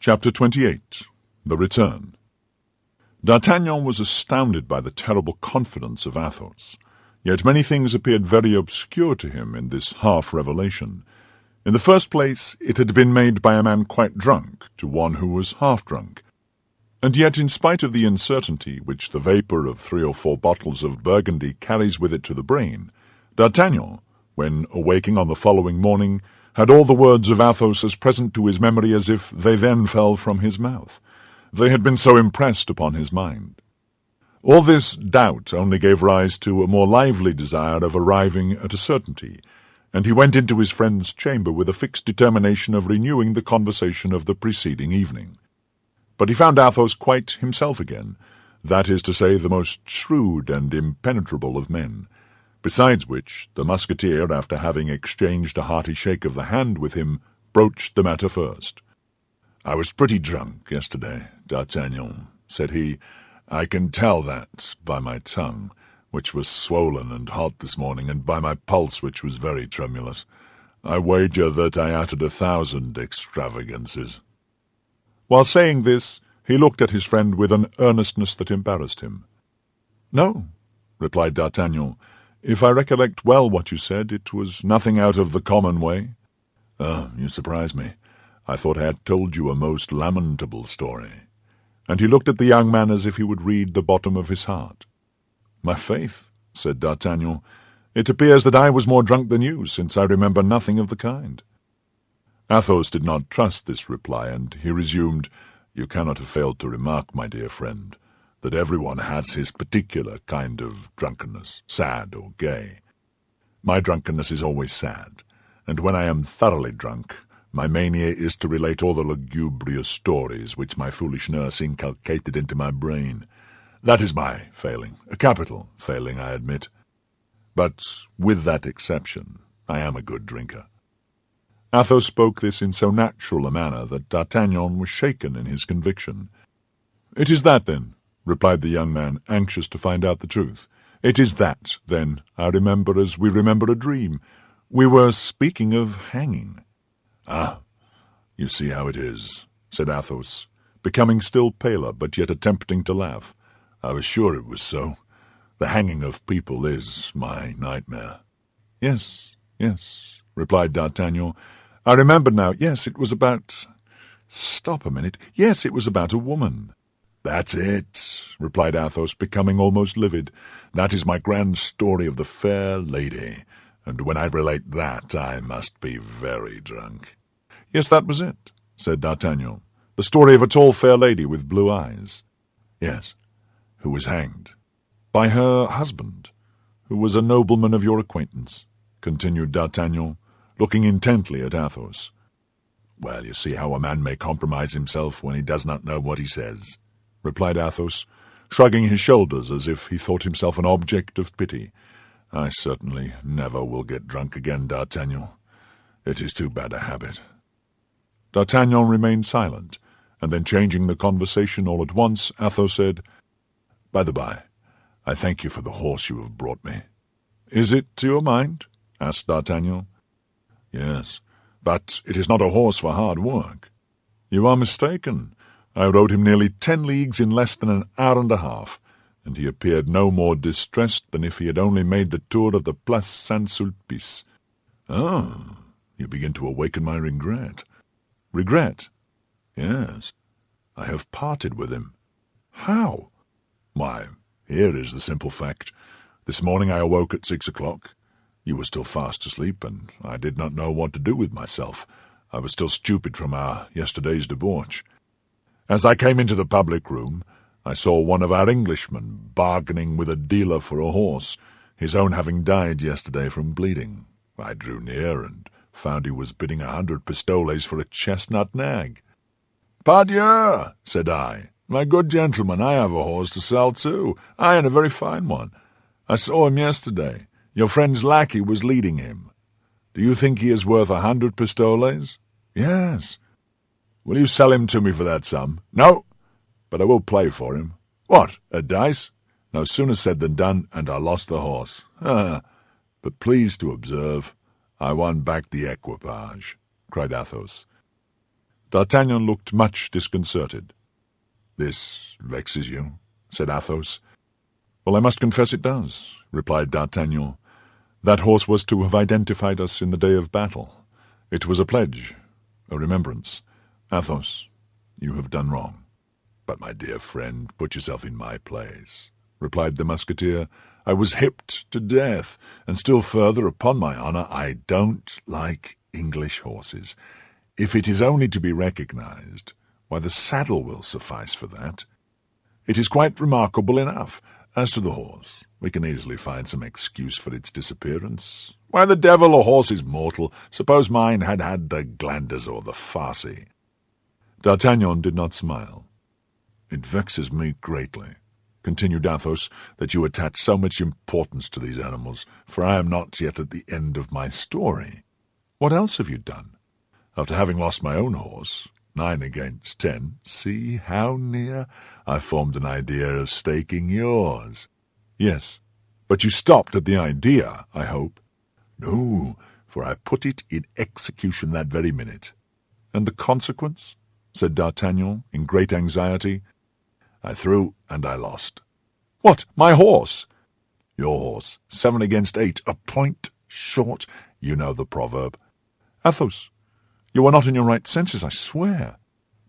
Chapter 28. The Return. D'Artagnan was astounded by the terrible confidence of Athos, yet many things appeared very obscure to him in this half-revelation. In the first place, it had been made by a man quite drunk to one who was half-drunk. And yet, in spite of the uncertainty which the vapour of 3 or 4 bottles of Burgundy carries with it to the brain, D'Artagnan, when awaking on the following morning, had all the words of Athos as present to his memory as if they then fell from his mouth. They had been so impressed upon his mind. All this doubt only gave rise to a more lively desire of arriving at a certainty, and he went into his friend's chamber with a fixed determination of renewing the conversation of the preceding evening. But he found Athos quite himself again, that is to say, the most shrewd and impenetrable of men. Besides which, the musketeer, after having exchanged a hearty shake of the hand with him, broached the matter first. "I was pretty drunk yesterday, D'Artagnan," said he. "I can tell that by my tongue, which was swollen and hot this morning, and by my pulse, which was very tremulous. I wager that I uttered 1,000 extravagances." While saying this, he looked at his friend with an earnestness that embarrassed him. "No," replied D'Artagnan. "If I recollect well what you said, it was nothing out of the common way." "Ah, you surprise me. I thought I had told you a most lamentable story." And he looked at the young man as if he would read the bottom of his heart. "My faith," said D'Artagnan, "it appears that I was more drunk than you, since I remember nothing of the kind." Athos did not trust this reply, and he resumed, "You cannot have failed to remark, my dear friend, that everyone has his particular kind of drunkenness, sad or gay. My drunkenness is always sad, and when I am thoroughly drunk, my mania is to relate all the lugubrious stories which my foolish nurse inculcated into my brain. That is my failing, a capital failing, I admit. But with that exception, I am a good drinker." Athos spoke this in so natural a manner that D'Artagnan was shaken in his conviction. "It is that, then," replied the young man, anxious to find out the truth. "It is that, then, I remember as we remember a dream. We were speaking of hanging." "Ah, you see how it is," said Athos, becoming still paler, but yet attempting to laugh. "I was sure it was so. The hanging of people is my nightmare." "Yes, yes," replied D'Artagnan. "I remember now. Yes, it was about... Stop a minute. Yes, it was about a woman." "That's it," replied Athos, becoming almost livid. "That is my grand story of the fair lady, and when I relate that, I must be very drunk." "Yes, that was it," said D'Artagnan. "The story of a tall fair lady with blue eyes." "Yes, who was hanged." "By her husband, who was a nobleman of your acquaintance," continued D'Artagnan, looking intently at Athos. "Well, you see how a man may compromise himself when he does not know what he says," replied Athos, shrugging his shoulders as if he thought himself an object of pity. "I certainly never will get drunk again, D'Artagnan. It is too bad a habit." D'Artagnan remained silent, and then changing the conversation all at once, Athos said, "By the by, I thank you for the horse you have brought me." "Is it to your mind?" asked D'Artagnan. "Yes, but it is not a horse for hard work." "You are mistaken. I rode him nearly 10 leagues in less than an hour and a half, and he appeared no more distressed than if he had only made the tour of the Place Saint-Sulpice." "Ah, you begin to awaken my regret." "Regret?" "Yes, I have parted with him." "How?" "Why, here is the simple fact. This morning I awoke at 6 o'clock. You were still fast asleep, and I did not know what to do with myself. I was still stupid from our yesterday's debauch. As I came into the public room, I saw one of our Englishmen bargaining with a dealer for a horse, his own having died yesterday from bleeding. I drew near, and found he was bidding 100 pistoles for a chestnut nag. "Pardieu," said I, "my good gentleman, I have a horse to sell too, I and a very fine one. I saw him yesterday. Your friend's lackey was leading him. Do you think he is worth 100 pistoles?" "Yes." "Will you sell him to me for that sum?" "No, but I will play for him." "What, at dice?" No sooner said than done, and I lost the horse. "Ah, but please to observe, I won back the equipage," cried Athos. D'Artagnan looked much disconcerted. "This vexes you?" said Athos. "Well, I must confess it does," replied D'Artagnan. "That horse was to have identified us in the day of battle. It was a pledge, a remembrance. Athos, you have done wrong." "But, my dear friend, put yourself in my place," replied the Musketeer. "I was hipped to death, and still further, upon my honour, I don't like English horses. If it is only to be recognized, why, the saddle will suffice for that. It is quite remarkable enough. As to the horse, we can easily find some excuse for its disappearance. Why, the devil, a horse is mortal. Suppose mine had had the glanders or the farcy." D'Artagnan did not smile. "It vexes me greatly," continued Athos, "that you attach so much importance to these animals, for I am not yet at the end of my story." "What else have you done?" "After having lost my own horse, 9 against 10, see how near, I formed an idea of staking yours." "Yes, but you stopped at the idea, I hope." "No, for I put it in execution that very minute." "And the consequence?" said D'Artagnan, in great anxiety. "I threw, and I lost." "What, my horse?" "Your horse, 7 against 8, a point short. You know the proverb." "Athos, you are not in your right senses, I swear."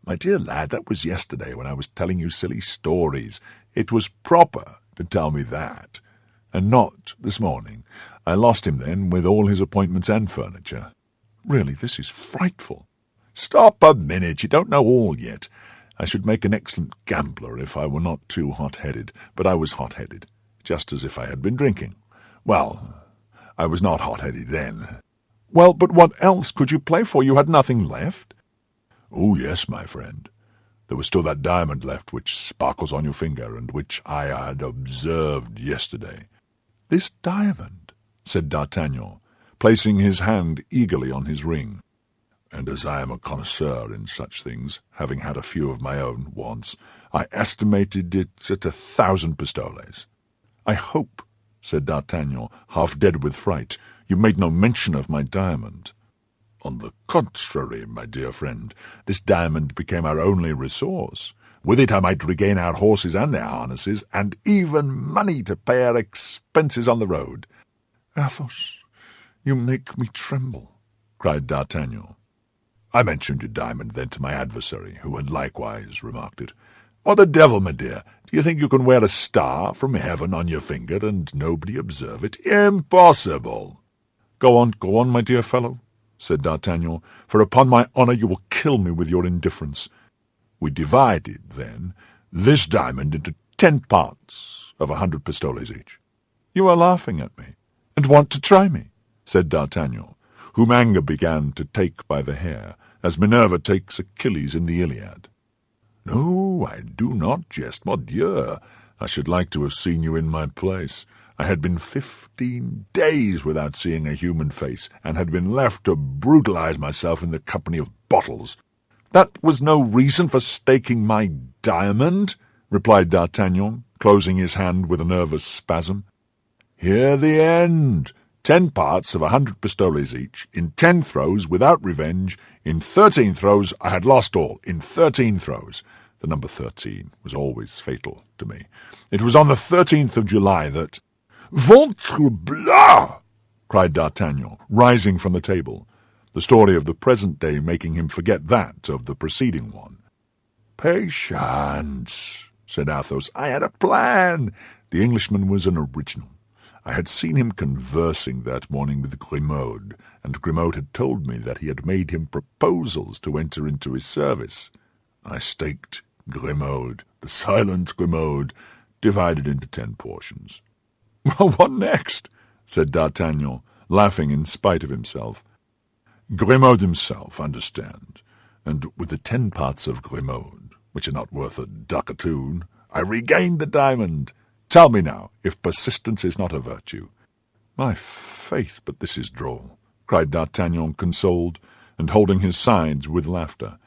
"My dear lad, that was yesterday when I was telling you silly stories. It was proper to tell me that, and not this morning. I lost him then, with all his appointments and furniture." "Really, this is frightful." "Stop a minute, you don't know all yet. I should make an excellent gambler if I were not too hot-headed, but I was hot-headed, just as if I had been drinking. Well, I was not hot-headed then." "Well, but what else could you play for? You had nothing left." "Oh, yes, my friend. There was still that diamond left which sparkles on your finger, and which I had observed yesterday." "This diamond?" said D'Artagnan, placing his hand eagerly on his ring. "And as I am a connoisseur in such things, having had a few of my own once, I estimated it at 1,000 pistoles." "I hope," said D'Artagnan, half dead with fright, "you made no mention of my diamond." "On the contrary, my dear friend, this diamond became our only resource. With it I might regain our horses and their harnesses, and even money to pay our expenses on the road." "Athos, you make me tremble," cried D'Artagnan. I mentioned your diamond then to my adversary, who had likewise remarked it. "What the devil, my dear? Do you think you can wear a star from heaven on your finger and nobody observe it? Impossible!" Go on, my dear fellow," said D'Artagnan, "for upon my honour you will kill me with your indifference." "We divided, then, this diamond into 10 parts of 100 pistoles each." "You are laughing at me, and want to try me," said D'Artagnan, whom anger began to take by the hair, as Minerva takes Achilles in the Iliad. "No, I do not jest, mordieu. I should like to have seen you in my place. I had been 15 days without seeing a human face, and had been left to brutalize myself in the company of bottles." "That was no reason for staking my diamond," replied D'Artagnan, closing his hand with a nervous spasm. "Hear the end. 10 parts of 100 pistoles each, in 10 throws, without revenge. In 13 throws I had lost all, in 13 throws. The number 13 was always fatal to me. It was on the 13th of July that—" "Ventre bleu!" cried D'Artagnan, rising from the table, the story of the present day making him forget that of the preceding one. "Patience," said Athos. "I had a plan. The Englishman was an original. I had seen him conversing that morning with Grimaud, and Grimaud had told me that he had made him proposals to enter into his service. I staked Grimaud, the silent Grimaud, divided into 10 portions." "Well, what next?" said D'Artagnan, laughing in spite of himself. "Grimaud himself, understand, and with the 10 parts of Grimaud, which are not worth a ducatoon, I regained the diamond. Tell me now, if persistence is not a virtue." "My faith, but this is droll," cried D'Artagnan, consoled, and holding his sides with laughter.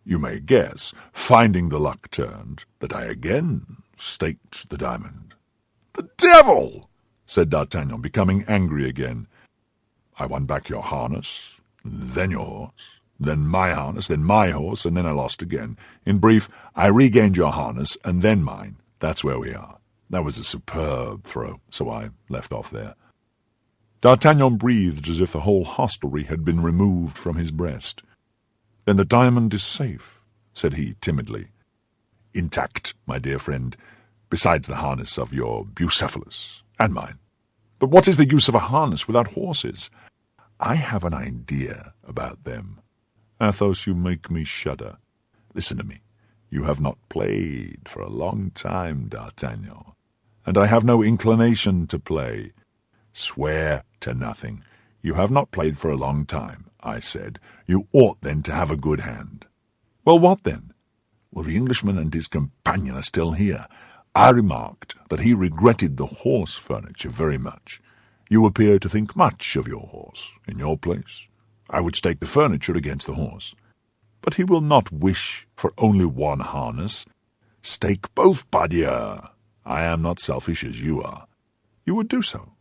"You may guess, finding the luck turned, that I again staked the diamond." "The devil!" said D'Artagnan, becoming angry again. "I won back your harness, then your horse, then my harness, then my horse, and then I lost again. In brief, I regained your harness, and then mine. That's where we are. That was a superb throw, so I left off there." D'Artagnan breathed as if the whole hostelry had been removed from his breast. "Then the diamond is safe," said he timidly. "Intact, my dear friend, besides the harness of your Bucephalus, and mine. But what is the use of a harness without horses? I have an idea about them. Athos, you make me shudder. Listen to me. You have not played for a long time, D'Artagnan, and I have no inclination to play. Swear to nothing. You have not played for a long time, I said. You ought then to have a good hand." "Well, what then?" "Well, the Englishman and his companion are still here. I remarked that he regretted the horse furniture very much. You appear to think much of your horse. In your place, I would stake the furniture against the horse. But he will not wish for only one harness. Stake both, pardieu. I am not selfish as you are." "You would do so?"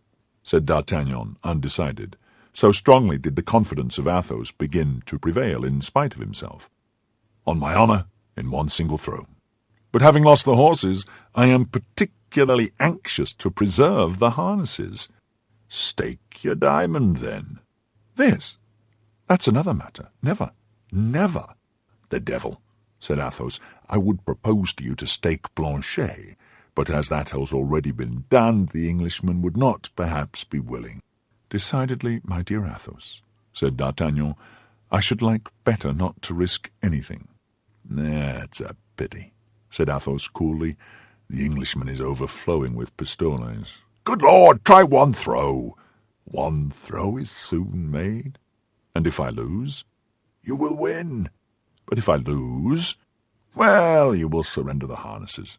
said D'Artagnan, undecided. So strongly did the confidence of Athos begin to prevail in spite of himself. "On my honour, in one single throw. But having lost the horses, I am particularly anxious to preserve the harnesses." "Stake your diamond, then." "This? That's another matter. Never, never." "The devil," said Athos. "I would propose to you to stake Planchet, but as that has already been done, the Englishman would not perhaps be willing." "Decidedly, my dear Athos," said D'Artagnan, "I should like better not to risk anything." "That's a pity," said Athos coolly. "The Englishman is overflowing with pistoles. Good Lord, try one throw." "One throw is soon made." "And if I lose?" "You will win." "But if I lose?" "Well, you will surrender the harnesses."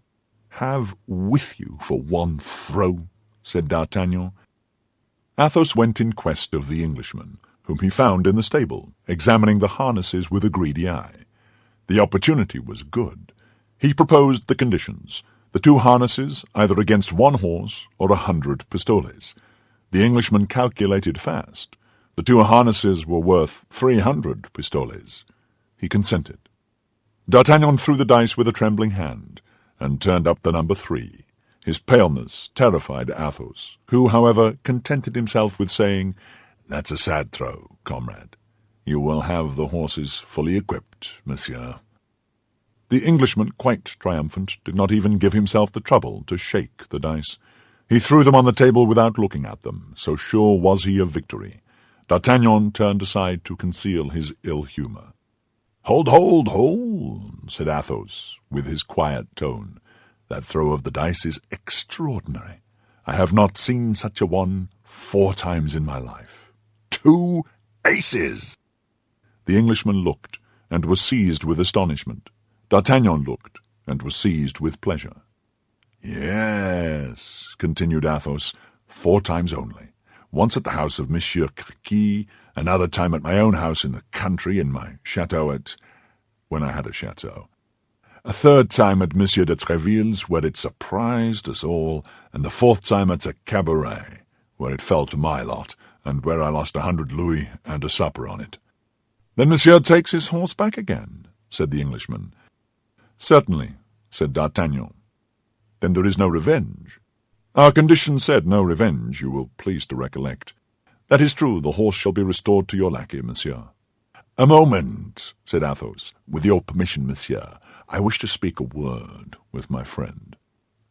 "Have with you for one throw," said D'Artagnan. Athos went in quest of the Englishman, whom he found in the stable, examining the harnesses with a greedy eye. The opportunity was good. He proposed the conditions: the 2 harnesses either against 1 horse or 100 pistoles. The Englishman calculated fast. The 2 harnesses were worth 300 pistoles. He consented. D'Artagnan threw the dice with a trembling hand, and turned up the number 3. His paleness terrified Athos, who, however, contented himself with saying, "That's a sad throw, comrade. You will have the horses fully equipped, monsieur." The Englishman, quite triumphant, did not even give himself the trouble to shake the dice. He threw them on the table without looking at them, so sure was he of victory. D'Artagnan turned aside to conceal his ill humour. "Hold, hold, hold," said Athos, with his quiet tone. "That throw of the dice is extraordinary. I have not seen such a one 4 times in my life. 2 aces!" The Englishman looked, and was seized with astonishment. D'Artagnan looked, and was seized with pleasure. "Yes," continued Athos, 4 times only. Once at the house of Monsieur Créquy, another time at my own house in the country, in my chateau when I had a chateau. A 3rd time at Monsieur de Tréville's, where it surprised us all, and the 4th time at a cabaret, where it fell to my lot, and where I lost 100 louis and a supper on it." "Then Monsieur takes his horse back again," said the Englishman. "Certainly," said D'Artagnan. "Then there is no revenge." "Our condition said no revenge, you will please to recollect." "That is true. The horse shall be restored to your lackey, monsieur." "A moment," said Athos. "With your permission, monsieur, I wish to speak a word with my friend."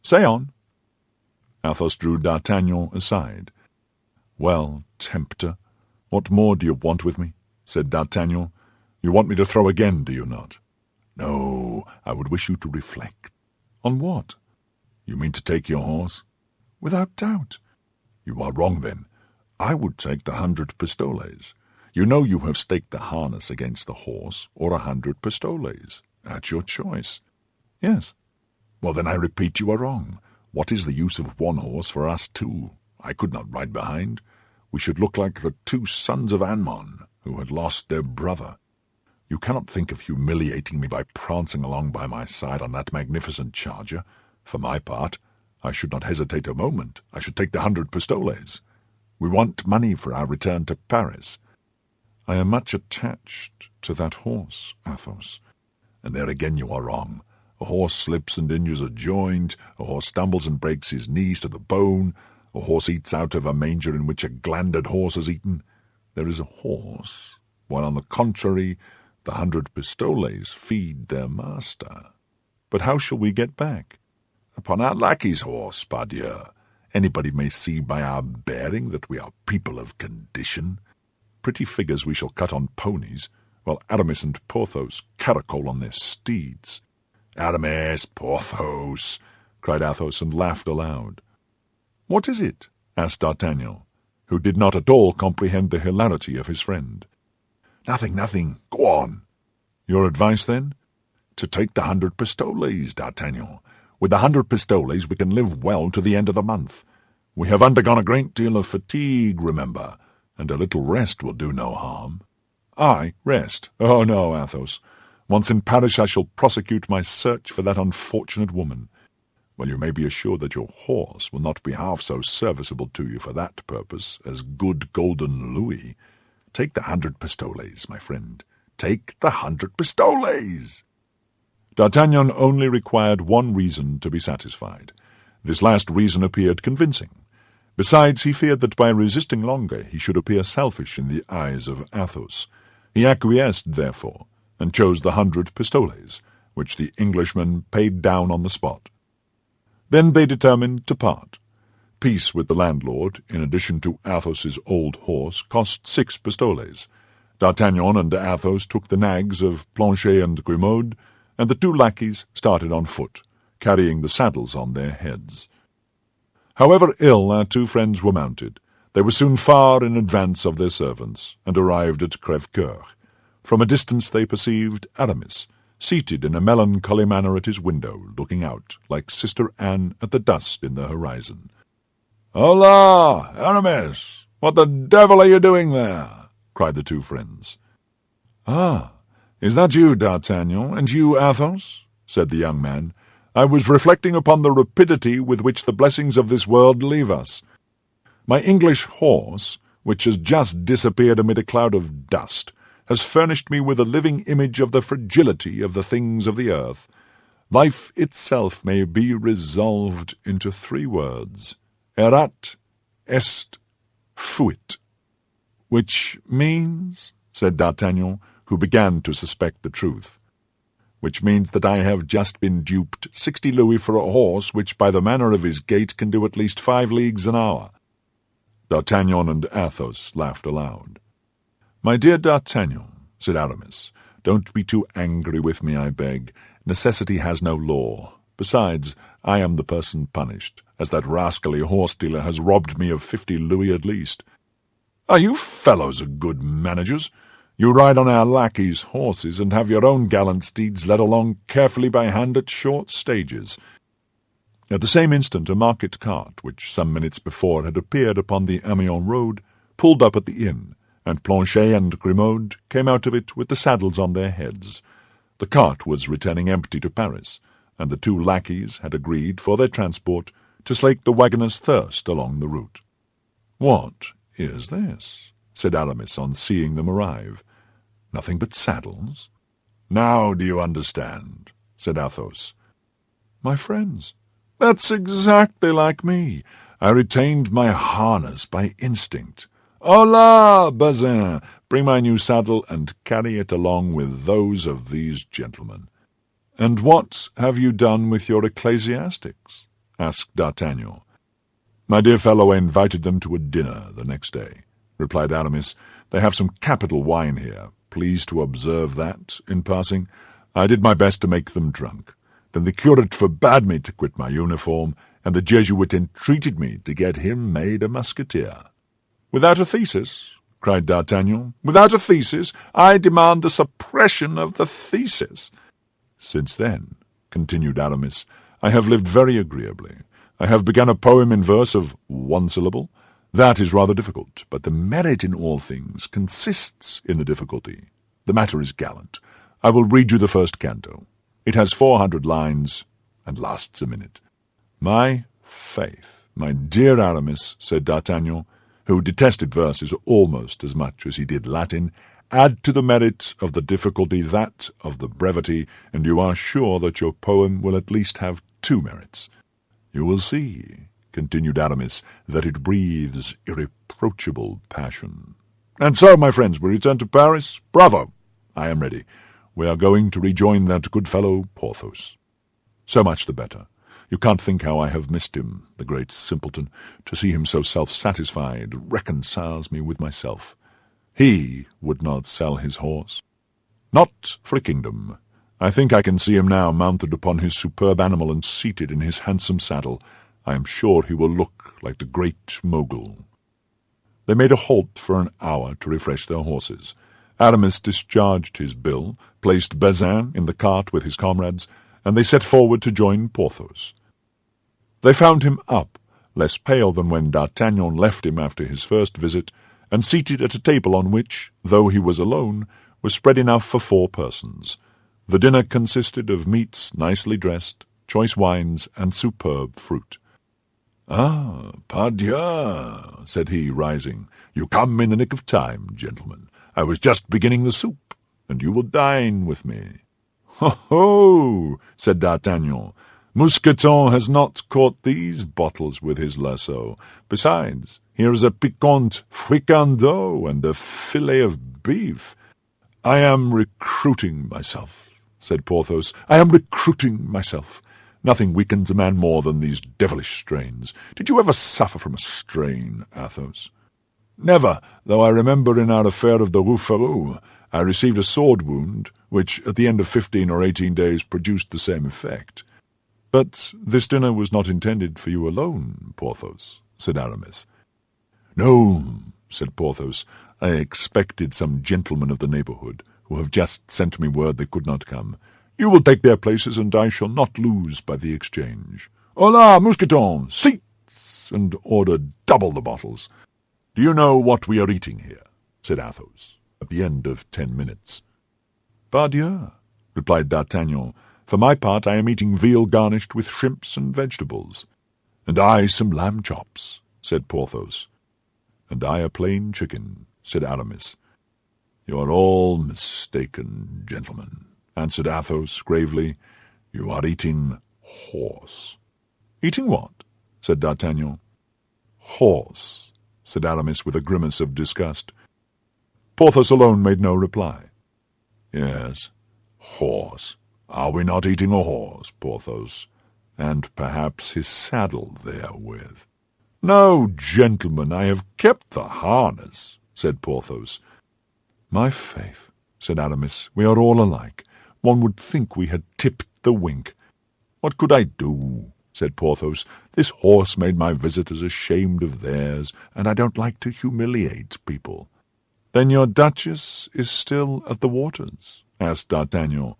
"Say on." Athos drew D'Artagnan aside. "Well, tempter, what more do you want with me?" said D'Artagnan. "You want me to throw again, do you not?" "No, I would wish you to reflect." "On what?" "You mean to take your horse?" "Without doubt." "You are wrong, then. I would take the 100 pistoles. You know you have staked the harness against the horse, or 100 pistoles. At your choice." "Yes." "Well, then I repeat you are wrong. What is the use of 1 horse for us 2? I could not ride behind. We should look like the 2 sons of Ammon, who had lost their brother. You cannot think of humiliating me by prancing along by my side on that magnificent charger. For my part, I should not hesitate a moment. I should take the 100 pistoles. We want money for our return to Paris." I am much attached to that horse, Athos. And there again you are wrong. A horse slips and injures a joint, a horse stumbles and breaks his knees to the bone, a horse eats out of a manger in which a glandered horse has eaten. There is a horse, while on the contrary, the 100 pistoles feed their master. But how shall we get back? Upon our lackey's horse, pardieu. Anybody may see by our bearing that we are people of condition. Pretty figures we shall cut on ponies, while Aramis and Porthos caracole on their steeds. Aramis, Porthos, cried Athos, and laughed aloud. What is it? Asked D'Artagnan, who did not at all comprehend the hilarity of his friend. Nothing. Go on. Your advice, then? To take the 100 pistoles, D'Artagnan. With the 100 pistoles we can live well to the end of the month. We have undergone a great deal of fatigue, remember, and a little rest will do no harm. I rest? Oh, no, Athos. Once in Paris I shall prosecute my search for that unfortunate woman. Well, you may be assured that your horse will not be half so serviceable to you for that purpose as good golden louis. Take the 100 pistoles, my friend. Take the 100 pistoles! D'Artagnan only required one reason to be satisfied. This last reason appeared convincing. Besides, he feared that by resisting longer he should appear selfish in the eyes of Athos. He acquiesced, therefore, and chose the 100 pistoles, which the Englishman paid down on the spot. Then they determined to part. Peace with the landlord, in addition to Athos's old horse, cost 6 pistoles. D'Artagnan and Athos took the nags of Planchet and Grimaud, and the 2 lackeys started on foot, carrying the saddles on their heads. However ill our 2 friends were mounted, they were soon far in advance of their servants, and arrived at Crèvecoeur. From a distance they perceived Aramis, seated in a melancholy manner at his window, looking out, like Sister Anne at the dust in the horizon. "Hola, Aramis! What the devil are you doing there?" cried the 2 friends. "Ah, is that you, D'Artagnan, and you, Athos?" said the young man. "I was reflecting upon the rapidity with which the blessings of this world leave us. My English horse, which has just disappeared amid a cloud of dust, has furnished me with a living image of the fragility of the things of the earth. Life itself may be resolved into 3 words, erat, est, fuit." "Which means," said D'Artagnan, who began to suspect the truth, "which means that I have just been duped 60 louis for a horse which, by the manner of his gait, can do at least 5 leagues an hour." D'Artagnan and Athos laughed aloud. "My dear D'Artagnan," said Aramis, "don't be too angry with me, I beg. Necessity has no law. Besides, I am the person punished, as that rascally horse-dealer has robbed me of 50 louis at least. Are you fellows good managers? You ride on our lackeys' horses, and have your own gallant steeds led along carefully by hand at short stages." At the same instant a market cart, which some minutes before had appeared upon the Amiens road, pulled up at the inn, and Planchet and Grimaud came out of it with the saddles on their heads. The cart was returning empty to Paris, and the 2 lackeys had agreed, for their transport, to slake the waggoner's thirst along the route. "What is this?" said Aramis on seeing them arrive. "Nothing but saddles?" "Now do you understand?" said Athos. "My friends, that's exactly like me. I retained my harness by instinct. Hola, Bazin! Bring my new saddle and carry it along with those of these gentlemen." "And what have you done with your ecclesiastics?" asked D'Artagnan. "My dear fellow, I invited them to a dinner the next day," replied Aramis. "They have some capital wine here. Please to observe that, in passing. I did my best to make them drunk. Then the curate forbade me to quit my uniform, and the Jesuit entreated me to get him made a musketeer." "Without a thesis?" cried D'Artagnan. "Without a thesis? I demand the suppression of the thesis." "Since then," continued Aramis, "I have lived very agreeably. I have begun a poem in verse of 1 syllable. That is rather difficult, but the merit in all things consists in the difficulty. The matter is gallant. I will read you the first canto. It has 400 lines, and lasts a minute." "My faith, my dear Aramis," said D'Artagnan, who detested verses almost as much as he did Latin, Add to the merit of the difficulty that of the brevity, and you are sure that your poem will at least have 2 merits. You will see, continued Aramis, that it breathes irreproachable passion. And so, my friends, we return to Paris? Bravo! I am ready. We are going to rejoin that good fellow Porthos. So much the better. You can't think how I have missed him, the great simpleton. To see him so self-satisfied reconciles me with myself. He would not sell his horse. Not for a kingdom. I think I can see him now, mounted upon his superb animal and seated in his handsome saddle. I am sure he will look like the great Mogul. They made a halt for an hour to refresh their horses. Aramis discharged his bill, placed Bazin in the cart with his comrades, and they set forward to join Porthos. They found him up, less pale than when D'Artagnan left him after his first visit, and seated at a table on which, though he was alone, was spread enough for 4 persons. The dinner consisted of meats nicely dressed, choice wines, and superb fruit. "Ah, pardieu," said he, rising. "You come in the nick of time, gentlemen. I was just beginning the soup, and you will dine with me." "Ho, ho!" said D'Artagnan. "Mousqueton has not caught these bottles with his lasso. Besides, here is a piquant fricandeau and a fillet of beef." "I am recruiting myself," said Porthos. "I am recruiting myself. Nothing weakens a man more than these devilish strains. Did you ever suffer from a strain, Athos?" "Never, though I remember in our affair of the Rue Ferou, I received a sword wound, which at the end of 15 or 18 days produced the same effect." "But this dinner was not intended for you alone, Porthos," said Aramis. "No," said Porthos. "I expected some gentlemen of the neighbourhood, who have just sent me word they could not come. You will take their places, and I shall not lose by the exchange. Hola, Mousqueton, seats, and order double the bottles." "Do you know what we are eating here?" said Athos, at the end of 10 minutes. "Pardieu," replied D'Artagnan. "For my part, I am eating veal garnished with shrimps and vegetables." "And I some lamb chops," said Porthos. "And I a plain chicken," said Aramis. "You are all mistaken, gentlemen," answered Athos gravely. "You are eating horse." "Eating what?" said D'Artagnan. "Horse," said Aramis with a grimace of disgust. Porthos alone made no reply. "Yes, horse. Are we not eating a horse, Porthos? And perhaps his saddle therewith." "No, gentlemen, I have kept the harness," said Porthos. "My faith," said Aramis, "we are all alike. One would think we had tipped the wink." "What could I do?" said Porthos. "This horse made my visitors ashamed of theirs, and I don't like to humiliate people." "Then your Duchess is still at the waters?" asked D'Artagnan.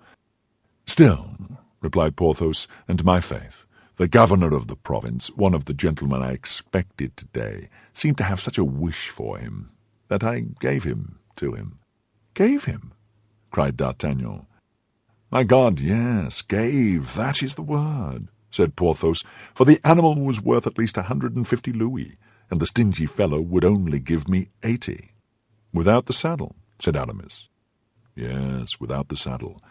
"Still," replied Porthos, "and my faith, the governor of the province, one of the gentlemen I expected today, seemed to have such a wish for him, that I gave him to him." "Gave him?" cried D'Artagnan. "My God, yes, gave, that is the word," said Porthos, "for the animal was worth at least 150 louis, and the stingy fellow would only give me 80. "Without the saddle?" said Aramis. "Yes, without the saddle.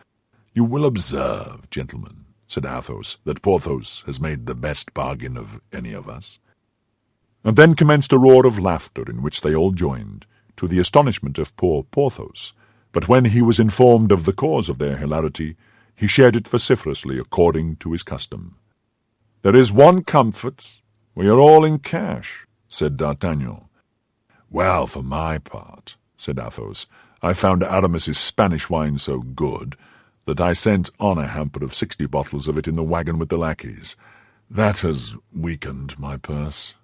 You will observe, gentlemen," said Athos, "that Porthos has made the best bargain of any of us." And then commenced a roar of laughter in which they all joined, to the astonishment of poor Porthos. But when he was informed of the cause of their hilarity, he shared it vociferously according to his custom. "There is one comfort, we are all in cash," said D'Artagnan. "Well, for my part," said Athos, "I found Aramis's Spanish wine so good that I sent on a hamper of 60 bottles of it in the wagon with the lackeys. That has weakened my purse."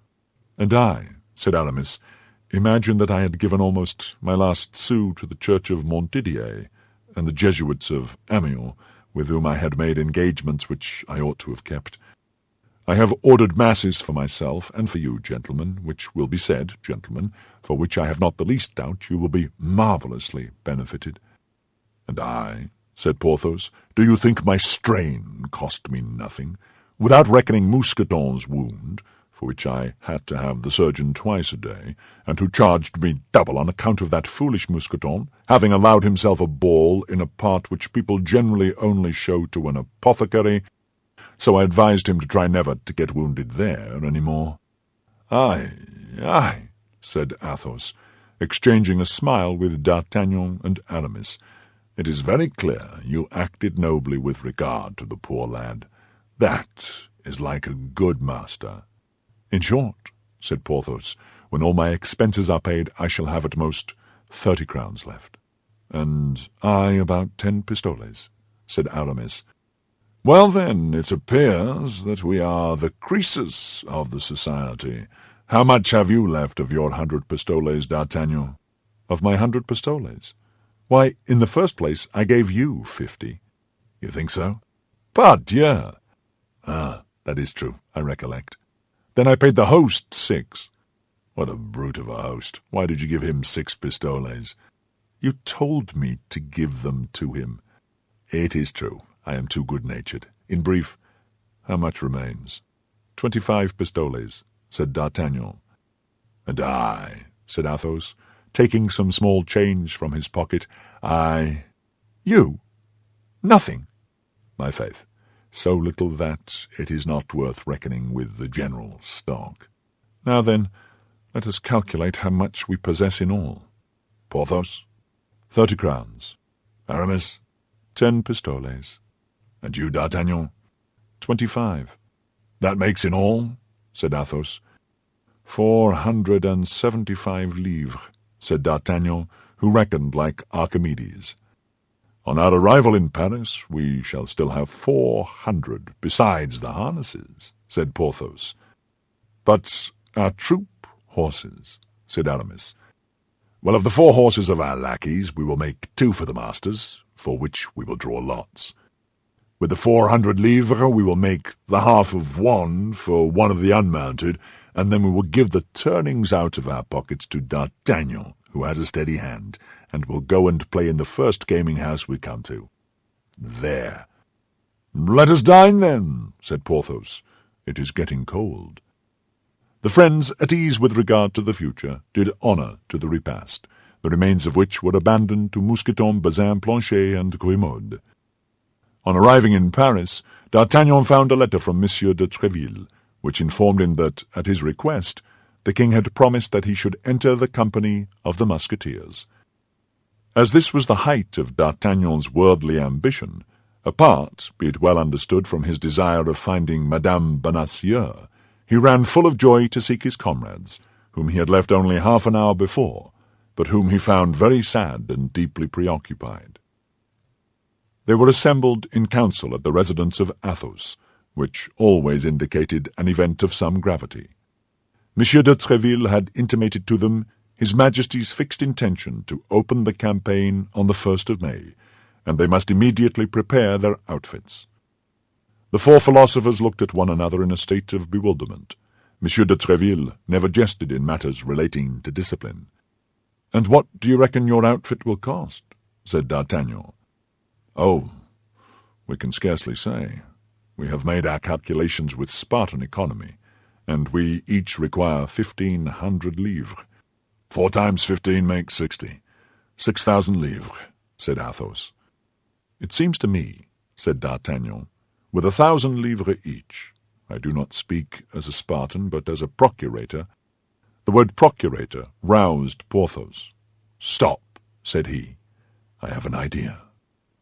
"And I," said Aramis, "imagined that I had given almost my last sou to the church of Montdidier and the Jesuits of Amiens, with whom I had made engagements which I ought to have kept. I have ordered masses for myself and for you, gentlemen, which will be said, gentlemen, for which I have not the least doubt you will be marvellously benefited." "And I," said Porthos, "do you think my strain cost me nothing? Without reckoning Mousqueton's wound, for which I had to have the surgeon twice a day, and who charged me double on account of that foolish Mousqueton having allowed himself a ball in a part which people generally only show to an apothecary, so I advised him to try never to get wounded there any more." "Aye, aye," said Athos, exchanging a smile with D'Artagnan and Aramis. "It is very clear you acted nobly with regard to the poor lad. That is like a good master." "In short," said Porthos, "when all my expenses are paid, I shall have at most 30 crowns left." "And I about 10 pistoles," said Aramis. "Well, then, it appears that we are the Croesus of the society. How much have you left of your 100 pistoles, D'Artagnan?" "Of my 100 pistoles? Why, in the first place, I gave you 50. "You think so?" "Pardieu!" "Ah, that is true, I recollect. Then I paid the host 6. "What a brute of a host! Why did you give him 6 pistoles?" "You told me to give them to him." "It is true. I am too good-natured. In brief, how much remains?" 25 pistoles, said D'Artagnan. "And I," said Athos, taking some small change from his pocket, "You? Nothing?" "My faith, so little that it is not worth reckoning with the general stock." "Now then, let us calculate how much we possess in all." "Porthos?" 30 crowns. "Aramis?" 10 pistoles. "And you, D'Artagnan?" 25. "That makes in all," said Athos. 475 livres, said D'Artagnan, who reckoned like Archimedes. "On our arrival in Paris, we shall still have 400, besides the harnesses," said Porthos. "But our troop horses," said Aramis. "Well, of the 4 horses of our lackeys, we will make 2 for the masters, for which we will draw lots. With the 400 livres, we will make the half of 1 for one of the unmounted, and then we will give the turnings out of our pockets to D'Artagnan, who has a steady hand, and will go and play in the first gaming-house we come to. There." "Let us dine, then," said Porthos. "It is getting cold." The friends, at ease with regard to the future, did honour to the repast, the remains of which were abandoned to Mousqueton, Bazin, Planchet, and Grimaud. On arriving in Paris, D'Artagnan found a letter from Monsieur de Tréville, which informed him that, at his request, the king had promised that he should enter the company of the Musketeers. As this was the height of D'Artagnan's worldly ambition, apart, be it well understood, from his desire of finding Madame Bonacieux, he ran full of joy to seek his comrades, whom he had left only half an hour before, but whom he found very sad and deeply preoccupied. They were assembled in council at the residence of Athos, which always indicated an event of some gravity. Monsieur de Tréville had intimated to them His Majesty's fixed intention to open the campaign on the 1st of May, and they must immediately prepare their outfits. The 4 philosophers looked at one another in a state of bewilderment. Monsieur de Tréville never jested in matters relating to discipline. "And what do you reckon your outfit will cost?" said D'Artagnan. "Oh, we can scarcely say. We have made our calculations with Spartan economy, and we each require 1,500 livres. 4 times 15 makes 60. 6,000 livres, said Athos. "It seems to me," said D'Artagnan, "with 1,000 livres each. I do not speak as a Spartan, but as a procurator." The word procurator roused Porthos. "Stop," said he. "I have an idea."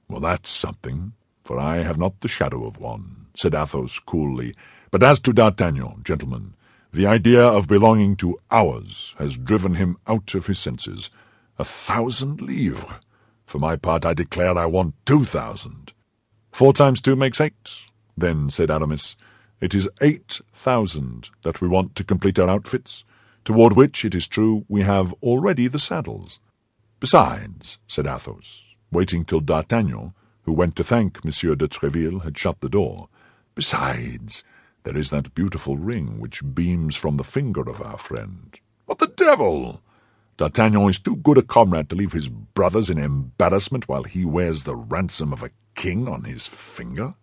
"Well, that's something, for I have not the shadow of one," said Athos coolly. "But as to D'Artagnan, gentlemen, the idea of belonging to ours has driven him out of his senses. 1,000 livres! For my part, I declare I want 2,000. 4 times 2 makes 8, then, said Aramis. "It is 8,000 that we want to complete our outfits, toward which, it is true, we have already the saddles." "Besides," said Athos, waiting till D'Artagnan, who went to thank Monsieur de Tréville, had shut the door, "besides, there is that beautiful ring which beams from the finger of our friend." "What the devil! D'Artagnan is too good a comrade to leave his brothers in embarrassment while he wears the ransom of a king on his finger."